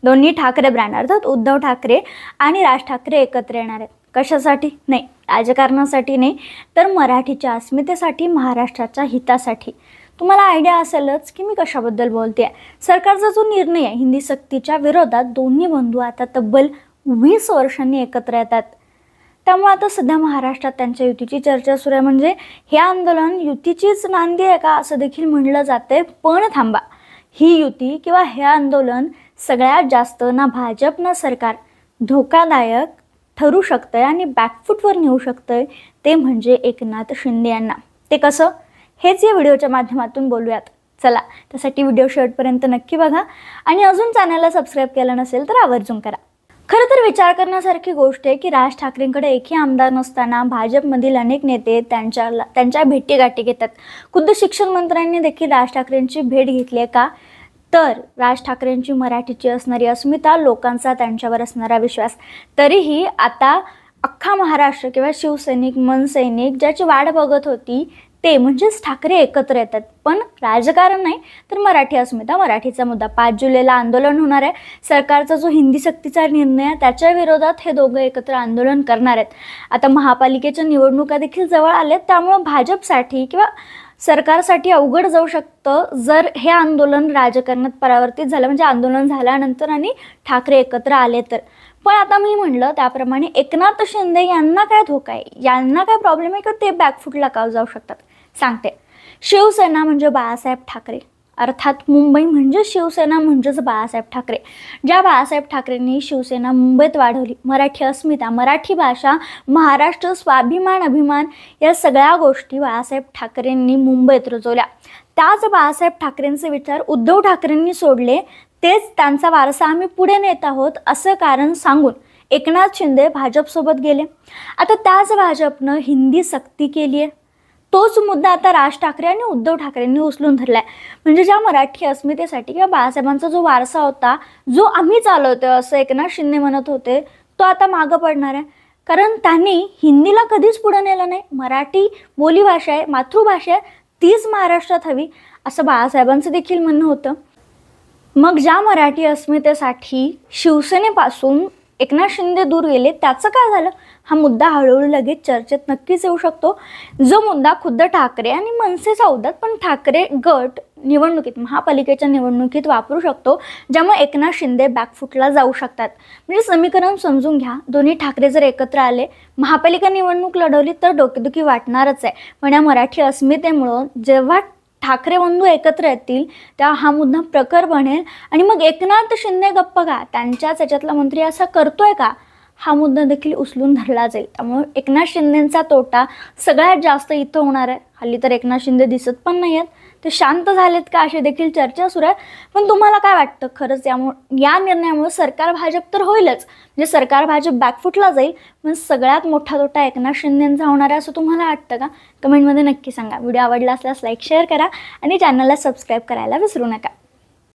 दोन्ही ठाकरे ब्रँड अर्थात उद्धव ठाकरे आणि राज ठाकरे एकत्र येणार आहेत. कशासाठी? नाही राजकारणासाठी नाही, तर मराठीच्या अस्मितेसाठी, महाराष्ट्राच्या हितासाठी. तुम्हाला आयडिया असेलच की मी कशाबद्दल बोलते आहे. सरकारचा जो निर्णय आहे हिंदी सक्तीच्या विरोधात, दोन्ही बंधू आता तब्बल 20 वर्षांनी एकत्र येतात. त्यामुळे आता सध्या महाराष्ट्रात त्यांच्या युतीची चर्चा सुरू आहे. म्हणजे हे आंदोलन युतीचीच नांदी आहे का असं देखील म्हणलं जाते. पण थांबा, ही युती किंवा हे आंदोलन सगळ्यात जास्त ना भाजप ना सरकार धोकादायक ठरू शकतंय आणि बॅकफूटवर नेऊ शकतंय ते म्हणजे एकनाथ शिंदे यांना. ते कसं हेच या व्हिडिओच्या माध्यमातून बोलूयात. चला, त्यासाठी व्हिडिओ शेवटपर्यंत नक्की बघा आणि अजून चॅनलला सबस्क्राईब केलं नसेल तर आवर्जून करा. खरं तर विचार करण्यासारखी गोष्ट आहे की राज ठाकरेंकडे एकही आमदार नसताना भाजपमधील अनेक नेते त्यांच्या भेटीगाठी घेतात. खुद्द शिक्षण मंत्र्यांनी देखील राज ठाकरेंची भेट घेतली आहे का? तर राज ठाकरेंची मराठीची असणारी अस्मिता, लोकांचा त्यांच्यावर असणारा विश्वास. तरीही आता अख्खा महाराष्ट्र किंवा शिवसैनिक, मनसैनिक ज्याची वाट बघत होती ते म्हणजेच ठाकरे एकत्र येतात. पण राजकारण नाही तर मराठी अस्मिता, मराठीचा मुद्दा. 5 जुलैला आंदोलन होणार आहे. सरकारचा जो हिंदी सक्तीचा निर्णय आहे त्याच्या विरोधात हे दोघं एकत्र आंदोलन करणार आहेत. आता महापालिकेच्या निवडणुका देखील जवळ आल्यात, त्यामुळे भाजपसाठी किंवा सरकारसाठी अवघड जाऊ शकतं जर हे आंदोलन राजकारणात परावर्तित झालं, म्हणजे आंदोलन झाल्यानंतर आणि ठाकरे एकत्र आले तर. पण आता मी म्हणलं त्याप्रमाणे एकनाथ शिंदे यांना काय धोका आहे, यांना काय प्रॉब्लेम आहे का ते बॅकफूटला का जाऊ शकतात? सांगते. शिवसेना म्हणजे बाळासाहेब ठाकरे, अर्थात मुंबई म्हणजे शिवसेना म्हणजेच बाळासाहेब ठाकरे. ज्या बाळासाहेब ठाकरेंनी शिवसेना मुंबईत वाढवली, मराठी अस्मिता, मराठी भाषा, महाराष्ट्र, स्वाभिमान, अभिमान या सगळ्या गोष्टी बाळासाहेब ठाकरेंनी मुंबईत रुजवल्या. त्याच बाळासाहेब ठाकरेंचे विचार उद्धव ठाकरेंनी सोडले, तेच त्यांचा वारसा आम्ही पुढे नेत आहोत असं कारण सांगून एकनाथ शिंदे भाजपसोबत गेले. आता त्याच भाजपनं हिंदी सक्ती केली आहे. तोच मुद्दा आता राज ठाकरे आणि उद्धव ठाकरेंनी उचलून धरलाय. म्हणजे ज्या मराठी अस्मितेसाठी किंवा बाळासाहेबांचा जो वारसा होता, जो आम्ही चालवतोय असं एकनाथ शिंदे म्हणत होते, तो आता मागं पडणार आहे. कारण त्यांनी हिंदीला कधीच पुढे नेलं नाही. मराठी बोलीभाषा आहे, मातृभाषा आहे, तीच महाराष्ट्रात हवी असं बाळासाहेबांचं देखील म्हणणं होतं. मग ज्या मराठी अस्मितेसाठी शिवसेनेपासून एकनाथ शिंदे दूर गेले त्याचं काय झालं? हा मुद्दा हळूहळू लगेच चर्चेत नक्कीच येऊ शकतो. जो मुद्दा खुद्द ठाकरे आणि मनसेचा होता, पण ठाकरे गट निवडणुकीत, महापालिकेच्या निवडणुकीत वापरू शकतो, ज्यामुळे एकनाथ शिंदे बॅकफूटला जाऊ शकतात. म्हणजे समीकरण समजून घ्या. दोन्ही ठाकरे जर एकत्र आले, महापालिका निवडणूक लढवली तर डोकेदुखी वाटणारच आहे. पण या मराठी अस्मितेमुळं जेव्हा ठाकरे बंधू एकत्र येतील तेव्हा हा मुद्दा प्रखर बनेल आणि मग एकनाथ शिंदे गप्प का, त्यांच्याच याच्यातला मंत्री असा करतोय का, हा मुद्दा देखील उचलून धरला जाईल. त्यामुळे एकनाथ शिंदेंचा तोटा सगळ्यात जास्त इथं होणार आहे. हल्ली तर एकनाथ शिंदे दिसत पण नाही आहेत, ते शांत झालेत का अशी देखील चर्चा सुरू आहे. पण तुम्हाला काय वाटतं खरंच या निर्णयामुळे सरकार भाजप तर होईलच, म्हणजे सरकार भाजप बॅकफूटला जाईल, पण सगळ्यात मोठा तोटा एकनाथ शिंदेंचा होणार आहे असं तुम्हाला वाटतं का? कमेंटमध्ये नक्की सांगा. व्हिडिओ आवडला असल्यास लाईक शेअर करा आणि चॅनलला सबस्क्राईब करायला विसरू नका.